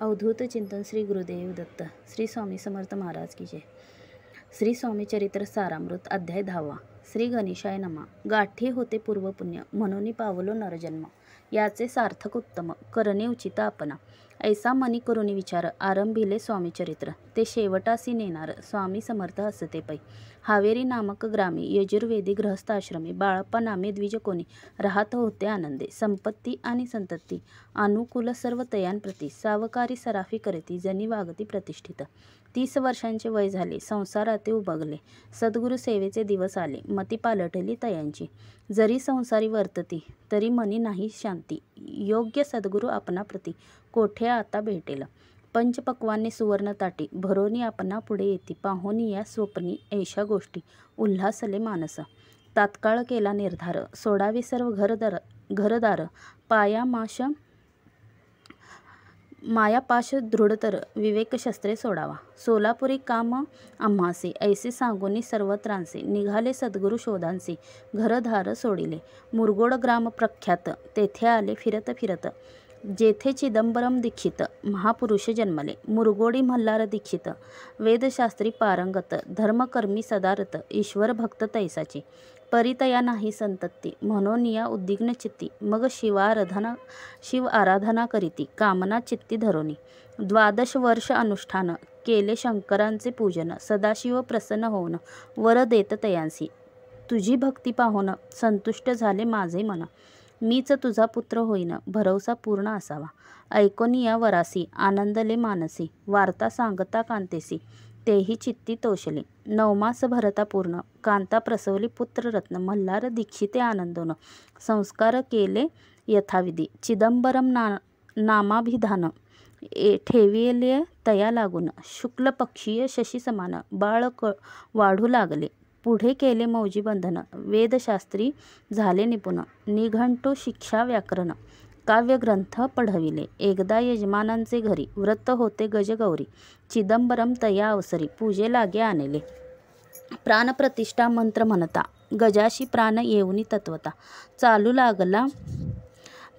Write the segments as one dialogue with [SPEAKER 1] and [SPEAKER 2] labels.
[SPEAKER 1] अवधूत चिंतन श्री गुरुदेव दत्त श्री स्वामी समर्थ महाराज की जय। श्री स्वामी चरित्र सारामृत अध्याय 10। श्री गणेशाय नमा। गाठी होते पूर्वपुण्य म्हणून पावलो नरजन्म, याचे सार्थक उत्तम करणे उचित आपणा। ऐसा मनी करुणी विचार आरंभिले स्वामी चरित्र, ते शेवटासी नेणार स्वामी समर्थ हसते पै। हावेरी नामक ग्रामी यजुर्वेदी गृहस्थाश्रमी बाळप्पा नामे द्विज कोणी राहत होते आनंदे। संपत्ती आणि संतती अनुकूल सर्व तयांप्रती सावकारी सराफी करती जनी वागती प्रतिष्ठित। 30 वर्षांचे वय झाले, संसाराते उबगले, सद्गुरु सेवेचे दिवस आले, मती पालटली तयांची। जरी संसारी वर्तती तरी मनी नाही शांती, योग्य सद्गुरु आपणा प्रती कोठे आता भेटेल। पंचपक्वाने सुवर्ण ताटी भरोनी आपणा पुढे येती, पाहोनी या स्वप्नी ऐशा गोष्टी उल्हासले मानस। तात्काळ केला निर्धार सोडावे सर्व घरदार, मायापाश दृढतर विवेक शस्त्रे सोडावा। सोलापुरी काम आम्हासे ऐसे सांगूनी सर्वत्रांचे, निघाले सद्गुरु शोधांचे घरदार सोडिले। मुरगोड ग्राम प्रख्यात तेथे आले फिरत फिरत, जेथे चिदंबरम दीक्षित महापुरुष जन्मले। मुरगोडी मल्हार दीक्षित वेदशास्त्री पारंगत, धर्मकर्मी सदारत ईश्वर भक्त तैसाची। परितया नाही संतती म्हणून या उद्विग्न चित्ती, मग शिव आराधना करीती कामना चित्ती धरोनी। 12 वर्ष अनुष्ठान केले शंकरांचे पूजन, सदाशिव प्रसन्न होऊन वर देत तयांसी। तुझी भक्ती पाहून संतुष्ट झाले माझे मन, मीच तुझा पुत्र होईन भरवसा पूर्ण असावा। ऐकोन या वरासी आनंदले मानसी, वार्ता सांगता कांतेसी तेही चित्ती तोषले। 9 मास भरता पूर्ण कांता प्रसवली पुत्ररत्न, मल्हार दीक्षिते आनंदोन संस्कार केले यथाविधी। चिदंबरम नामाभिधान ठेविले तया लागून, शुक्ल पक्षीय शशी समान बाळ वाढू लागले। पुढे केले मौजी बंधन, वेदशास्त्री झाले निपुण, निघंटू शिक्षा व्याकरण काव्यग्रंथ पढविले। एकदा यजमानांचे घरी व्रत होते गजगौरी, चिदंबरम तया अवसरी पूजे लागे आणले। प्राणप्रतिष्ठा मंत्र म्हणता गजाशी प्राण येऊनी तत्वता, चालू लागला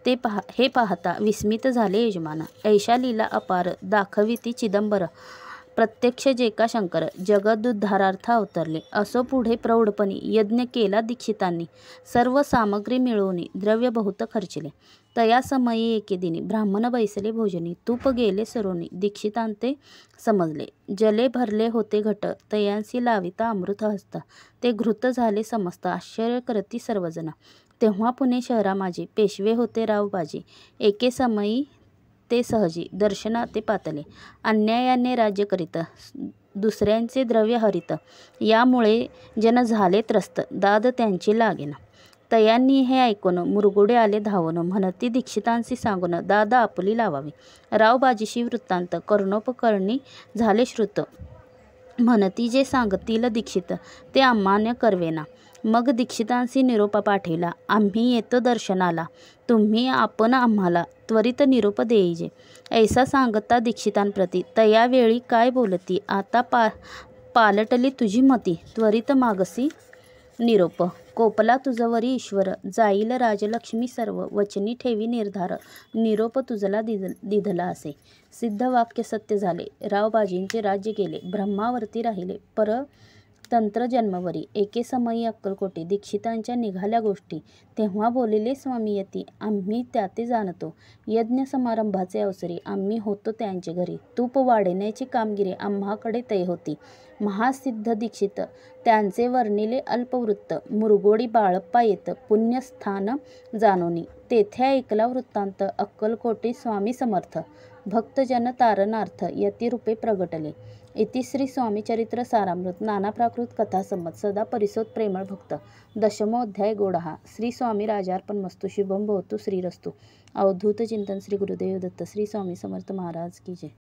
[SPEAKER 1] हे पाहता विस्मित झाले यजमान। ऐशा लीला अपार दाखविती चिदंबर, प्रत्यक्ष जेका शंकर जगदुद्धारार्थ अवतरले। असो पुढे प्रौढपणी यज्ञ केला दीक्षितांनी, सर्व सामग्री मिळवून द्रव्य बहुत खर्चिले। तया समयी एके दिनी ब्राह्मण बैसले भोजनी, तूप गेले सरोनी दीक्षितांते समजले। जले भरले होते घट तयांसी लाविता अमृत हस्त, ते घृत झाले समस्त आश्चर्य करती सर्वजण। तेव्हा पुणे शहरा माझे पेशवे होते रावबाजी, एके समयी ते सहजी दर्शनाते पातले। अन्यायाने राज्य करीत दुसऱ्यांचे द्रव्य हरित, यामुळे जन झाले त्रस्त दाद त्यांची लागेना। तयांनी हे ऐकून मुरगुडे आले धावून, म्हणती दीक्षितांशी सांगून दाद आपुली लावावी। रावबाजीशी वृत्तांत कर्णोपकर्णी झाले श्रुत, म्हणती जे सांगतील दीक्षित ते अमान्य करवेना। मग दीक्षितांशी निरोप पाठविला, आम्ही येतो दर्शनाला, तुम्ही आपण आम्हाला त्वरित निरोप देईजे। ऐसा सांगता दीक्षितांप्रती तयावेळी काय बोलती, आता पालटली तुझी मती, त्वरित मागसी निरोप। कोपला तुझवरी ईश्वर, जाईल राजलक्ष्मी सर्व, वचनी ठेवी निर्धार निरोप तुझला दिधला असे। सिद्ध वाक्य सत्य झाले, रावबाजींचे राज्य गेले, ब्रह्मावरती राहिले परतंत्र जन्मवरी। एके समयी अक्कलकोटी दीक्षितांच्या निघाल्या गोष्टी, तेव्हा बोलिले स्वामी यती आम्ही त्याते जाणतो। यज्ञ समारंभाचे अवसरी आम्ही होतो त्यांचे घरी, तूप वाढण्याची कामगिरी आम्हाकडे तय होती। महासिद्ध दीक्षित त्यांचे वर्णिले अल्पवृत्त, मुरगोडी बाळप्पा येत पुण्यस्थान जानोनी, तेथे ऐकला वृत्तांत अक्कलकोटी स्वामी समर्थ भक्तजन तारणार्थ यतिरूपे प्रगटले। इति श्री स्वामी चरित्र सारामृत नाना प्राकृत कथा संमत सदा परिसोत प्रेमळ भक्त। 10मो अध्याय गोडहा। श्री स्वामी राजार्पणमस्तु। शुभम भवतु श्रीरस्तु। अवधूत चिंतन श्री गुरुदेव दत्त श्री स्वामी समर्थ महाराज की जय।